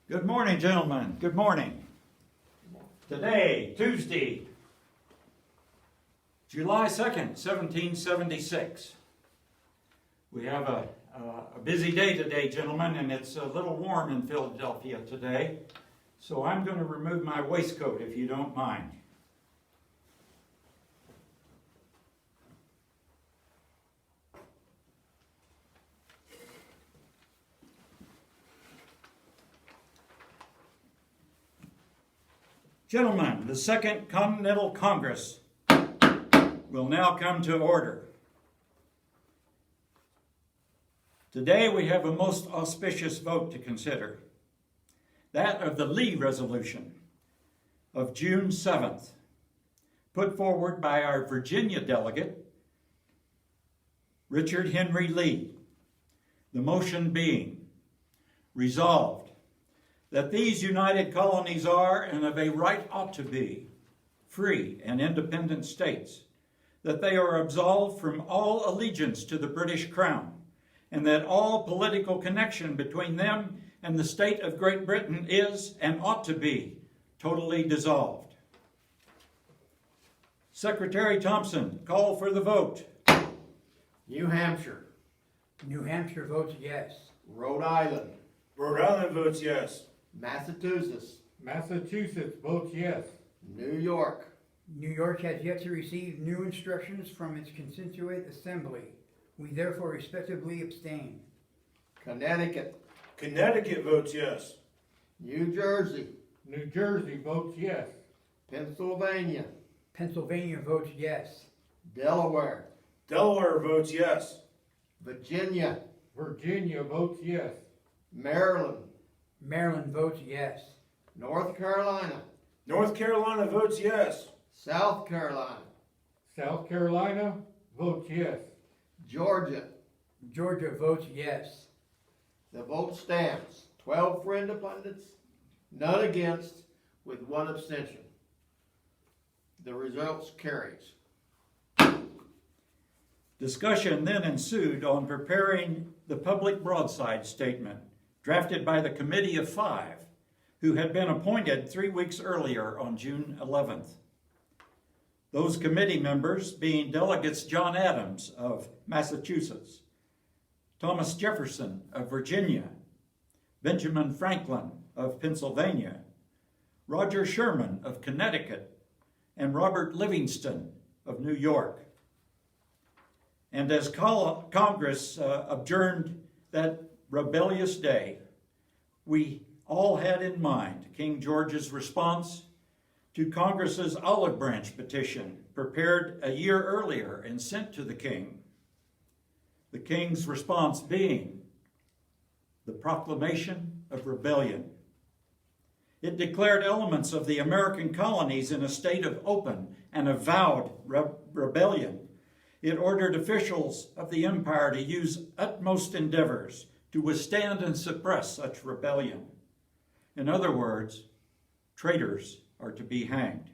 Good morning, gentlemen. Good morning. Today, Tuesday, July 2nd, 1776. We have a busy day today, gentlemen, and it's a little warm in Philadelphia today. So I'm going to remove my waistcoat if you don't mind. Gentlemen, the Second Continental Congress will now come to order. Today we have a most auspicious vote to consider, that of the Lee Resolution of June 7th, put forward by our Virginia delegate, Richard Henry Lee. The motion being, resolved, that these united colonies are, and of a right ought to be, free and independent states, that they are absolved from all allegiance to the British Crown, and that all political connection between them and the state of Great Britain is, and ought to be, totally dissolved. Secretary Thompson, call for the vote. New Hampshire. New Hampshire votes yes. Rhode Island. Rhode Island votes yes. Massachusetts. Massachusetts votes yes. New York. New York has yet to receive new instructions from its constituent assembly. We therefore respectively abstain. Connecticut. Connecticut votes yes. New Jersey. New Jersey votes yes. Pennsylvania. Pennsylvania votes yes. Delaware. Delaware votes yes. Virginia. Virginia votes yes. Maryland. Maryland votes yes. North Carolina. North Carolina votes yes. South Carolina. South Carolina votes yes. Georgia. Georgia votes yes. The vote stands 12 for independence, none against, with one abstention. The results carries. Discussion then ensued on preparing the public broadside statement drafted by the Committee of Five, who had been appointed 3 weeks earlier on June 11th. Those committee members being delegates John Adams of Massachusetts, Thomas Jefferson of Virginia, Benjamin Franklin of Pennsylvania, Roger Sherman of Connecticut, and Robert Livingston of New York. And as Congress adjourned that rebellious day, we all had in mind King George's response to Congress's olive branch petition prepared a year earlier and sent to the king. The king's response being the proclamation of rebellion. It declared elements of the American colonies in a state of open and avowed rebellion. It ordered officials of the empire to use utmost endeavors to withstand and suppress such rebellion. In other words, traitors are to be hanged.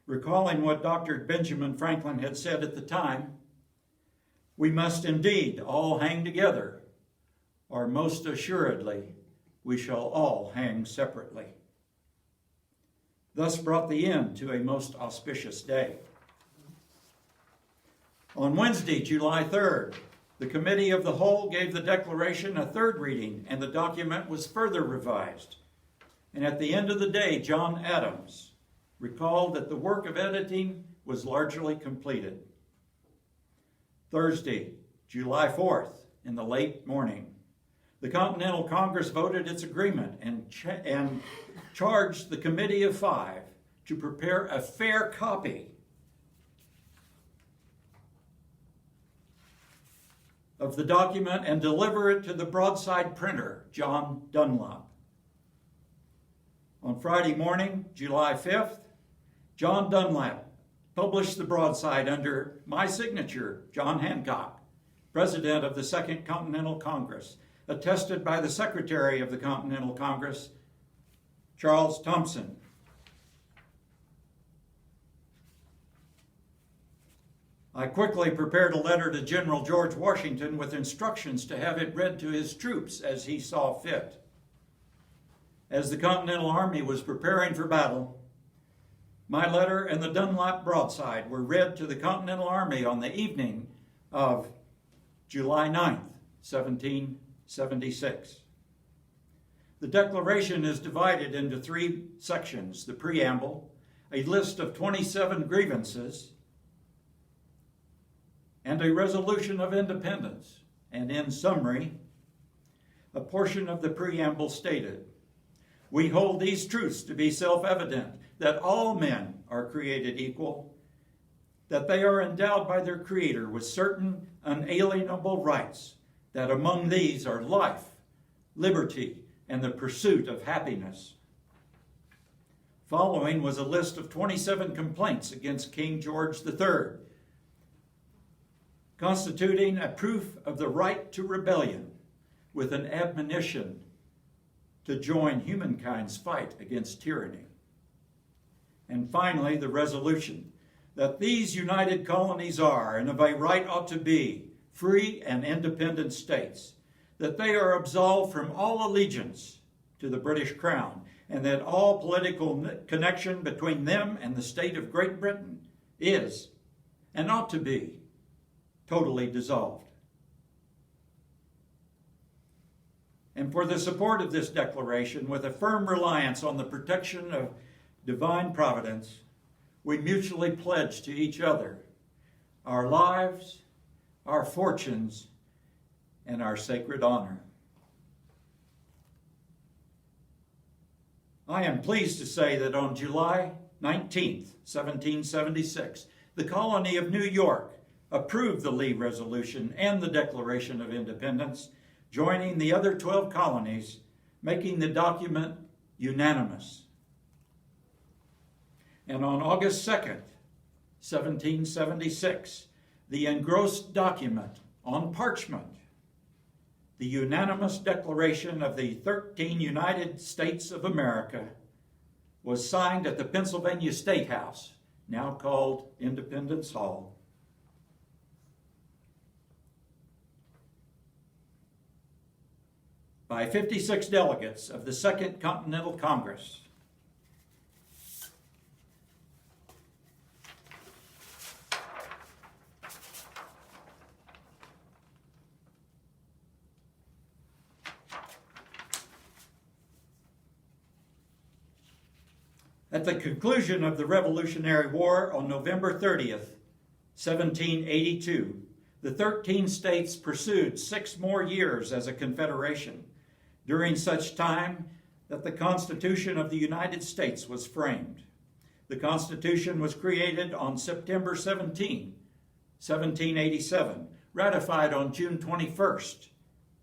Recalling what Dr. Benjamin Franklin had said at the time, we must indeed all hang together, or most assuredly, we shall all hang separately. Thus brought the end to a most auspicious day. On Wednesday, July 3rd, the Committee of the Whole gave the Declaration a third reading, and the document was further revised. And at the end of the day, John Adams recalled that the work of editing was largely completed. Thursday, July 4th, in the late morning, the Continental Congress voted its agreement and charged the Committee of Five to prepare a fair copy of the document and deliver it to the broadside printer, John Dunlop. On Friday morning, July 5th, John Dunlap published the broadside under my signature, John Hancock, President of the Second Continental Congress, attested by the Secretary of the Continental Congress, Charles Thompson. I quickly prepared a letter to General George Washington with instructions to have it read to his troops as he saw fit. as the Continental Army was preparing for battle, my letter and the Dunlop broadside were read to the Continental Army on the evening of July 9th, 1776. The Declaration is divided into 3 sections: the preamble, a list of 27 grievances, and a resolution of independence. And in summary, a portion of the preamble stated, "We hold these truths to be self-evident, that all men are created equal, that they are endowed by their Creator with certain unalienable rights, that among these are life, liberty, and the pursuit of happiness." Following was a list of 27 complaints against King George III, constituting a proof of the right to rebellion, with an admonition to join humankind's fight against tyranny. And finally, the resolution that these united colonies are, and of a right ought to be, free and independent states, that they are absolved from all allegiance to the British Crown, and that all political connection between them and the state of Great Britain is, and ought to be, totally dissolved. And for the support of this declaration, with a firm reliance on the protection of divine providence, we mutually pledge to each other our lives, our fortunes, and our sacred honor. I am pleased to say that on July 19th, 1776, the colony of New York approved the Lee Resolution and the Declaration of Independence, joining the other 12 colonies, making the document unanimous. And on August 2nd, 1776, the engrossed document on parchment, the unanimous declaration of the 13 United States of America, was signed at the Pennsylvania State House, now called Independence Hall. By 56 delegates of the Second Continental Congress. At the conclusion of the Revolutionary War on November 30th, 1782, the 13 states pursued 6 more years as a confederation, during such time that the Constitution of the United States was framed. The Constitution was created on September 17, 1787, ratified on June 21st,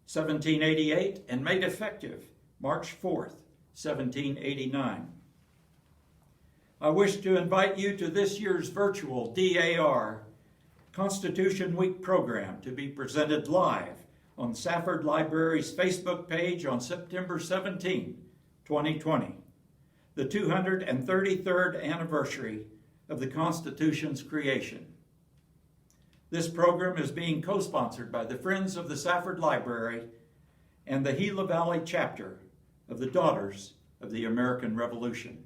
1788, and made effective March 4th, 1789. I wish to invite you to this year's virtual DAR Constitution Week program to be presented live on Safford Library's Facebook page on September 17, 2020, the 233rd anniversary of the Constitution's creation. This program is being co-sponsored by the Friends of the Safford Library and the Gila Valley chapter of the Daughters of the American Revolution.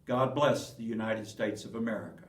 God bless the United States of America.